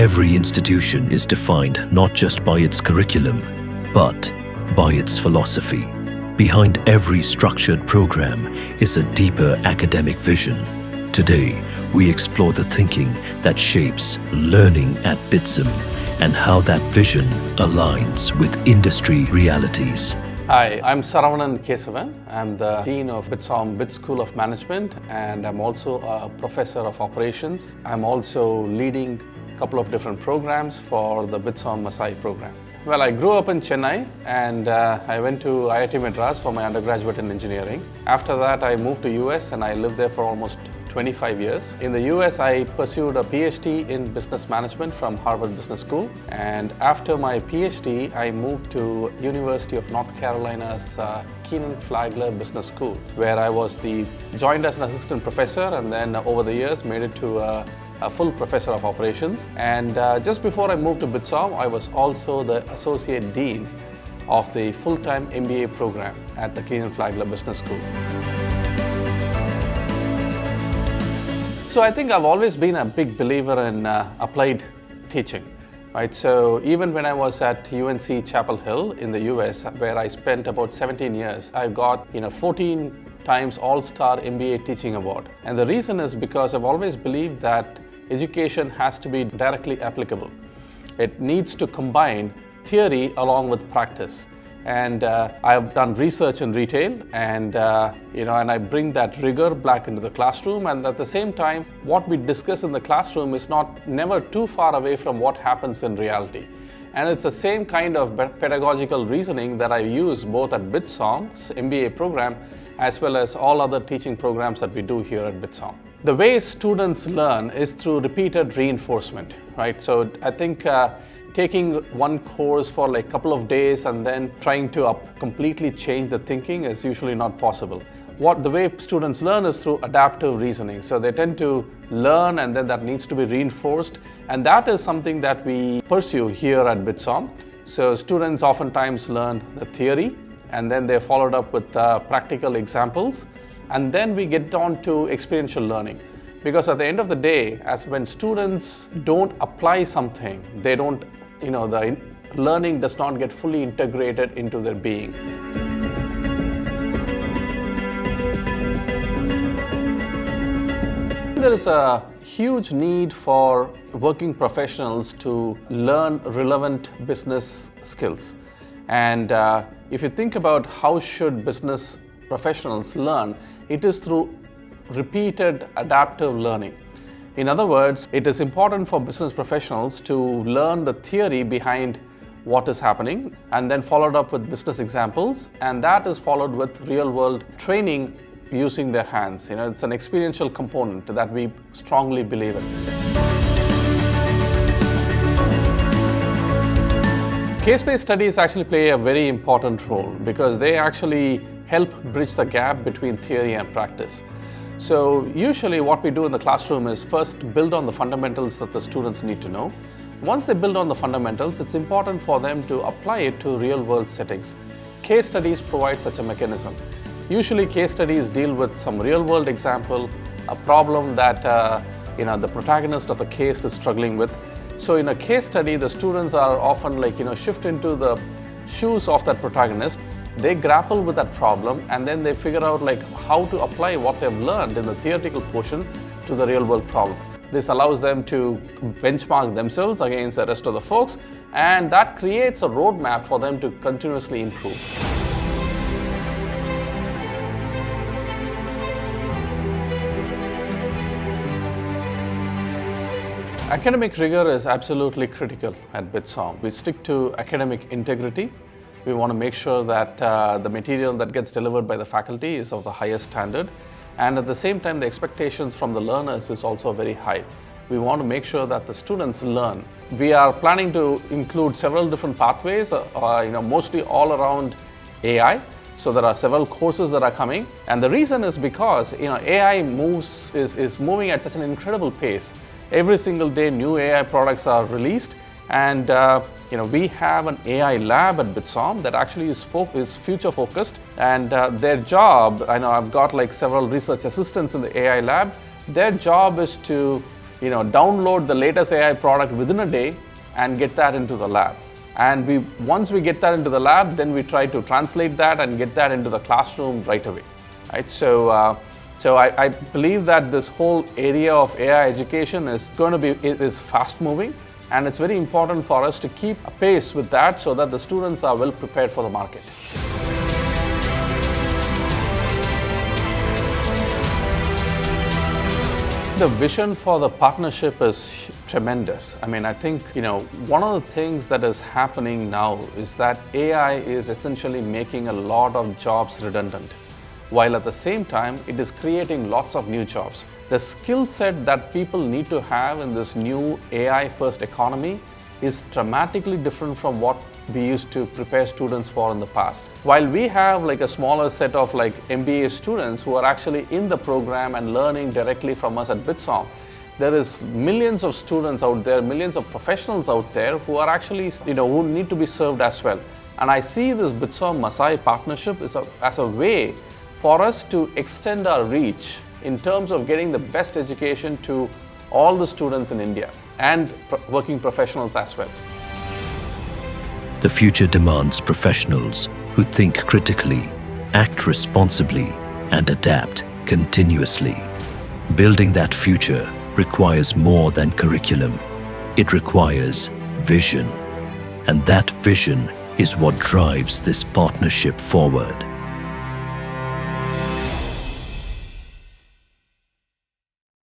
Every institution is defined not just by its curriculum, but by its philosophy. Behind every structured program is a deeper academic vision. Today, we explore the thinking that shapes learning at BITSoM and how that vision aligns with industry realities. Hi, I'm Saravanan Kesavan. I'm the Dean of BITSoM School of Management, and I'm also a professor of operations. I'm also leading a couple of different programs for the BITSoM Masai program. Well, I grew up in Chennai and I went to IIT Madras for my undergraduate in engineering. After that, I moved to US and I lived there for almost 25 years. In the US, I pursued a PhD in business management from Harvard Business School. And after my PhD, I moved to University of North Carolina's Kenan-Flagler Business School, where I joined as an assistant professor, and then over the years made it to a full professor of operations. And just before I moved to BITSoM, I was also the associate dean of the full-time MBA program at the Kenan-Flagler Business School. So I think I've always been a big believer in applied teaching, right? So even when I was at UNC Chapel Hill in the US, where I spent about 17 years, I got 14 times All-Star MBA Teaching Award. And the reason is because I've always believed that education has to be directly applicable. It needs to combine theory along with practice. And I've done research in retail, and and I bring that rigor back into the classroom. And at the same time, what we discuss in the classroom is never too far away from what happens in reality. And it's the same kind of pedagogical reasoning that I use both at BITSoM's MBA program as well as all other teaching programs that we do here at BITSoM. The way students learn is through repeated reinforcement, right? So I think taking one course for like a couple of days and then trying to completely change the thinking is usually not possible. The way students learn is through adaptive reasoning. So they tend to learn and then that needs to be reinforced. And that is something that we pursue here at BITSoM. So students oftentimes learn the theory and then they're followed up with practical examples. And then we get on to experiential learning. Because at the end of the day, when students don't apply something, the learning does not get fully integrated into their being. There is a huge need for working professionals to learn relevant business skills. And if you think about how should business professionals learn, it is through repeated adaptive learning. In other words, it is important for business professionals to learn the theory behind what is happening and then followed up with business examples, and that is followed with real-world training using their hands. It's an experiential component that we strongly believe in. Case-based studies actually play a very important role because they actually help bridge the gap between theory and practice. So usually what we do in the classroom is first build on the fundamentals that the students need to know. Once they build on the fundamentals, it's important for them to apply it to real-world settings. Case studies provide such a mechanism. Usually case studies deal with some real-world example, a problem that the protagonist of the case is struggling with. So in a case study, the students are often shift into the shoes of that protagonist. They grapple with that problem and then they figure out how to apply what they've learned in the theoretical portion to the real world problem. This allows them to benchmark themselves against the rest of the folks, and that creates a roadmap for them to continuously improve. Academic rigor is absolutely critical at BITSoM. We stick to academic integrity. We want to make sure that the material that gets delivered by the faculty is of the highest standard, and at the same time the expectations from the learners is also very high. We want to make sure that the students learn. We are planning to include several different pathways, mostly all around AI. So there are several courses that are coming, and the reason is because AI is moving at such an incredible pace. Every single day new AI products are released, and we have an AI lab at BITSoM that actually is future focused, and their job, I've got several research assistants in the AI lab. Their job is to download the latest AI product within a day and get that into the lab. And once we get that into the lab, then we try to translate that and get that into the classroom right away. Right? So I believe that this whole area of AI education is fast moving, and it's very important for us to keep pace with that so that the students are well prepared for the market. The vision for the partnership is tremendous. I think, one of the things that is happening now is that AI is essentially making a lot of jobs redundant, while at the same time, it is creating lots of new jobs. The skill set that people need to have in this new AI-first economy is dramatically different from what we used to prepare students for in the past. While we have a smaller set of MBA students who are actually in the program and learning directly from us at BITSoM, there is millions of students out there, millions of professionals out there who are actually, who need to be served as well. And I see this BITSoM Masai partnership as a way for us to extend our reach in terms of getting the best education to all the students in India and working professionals as well. The future demands professionals who think critically, act responsibly, and adapt continuously. Building that future requires more than curriculum. It requires vision. And that vision is what drives this partnership forward.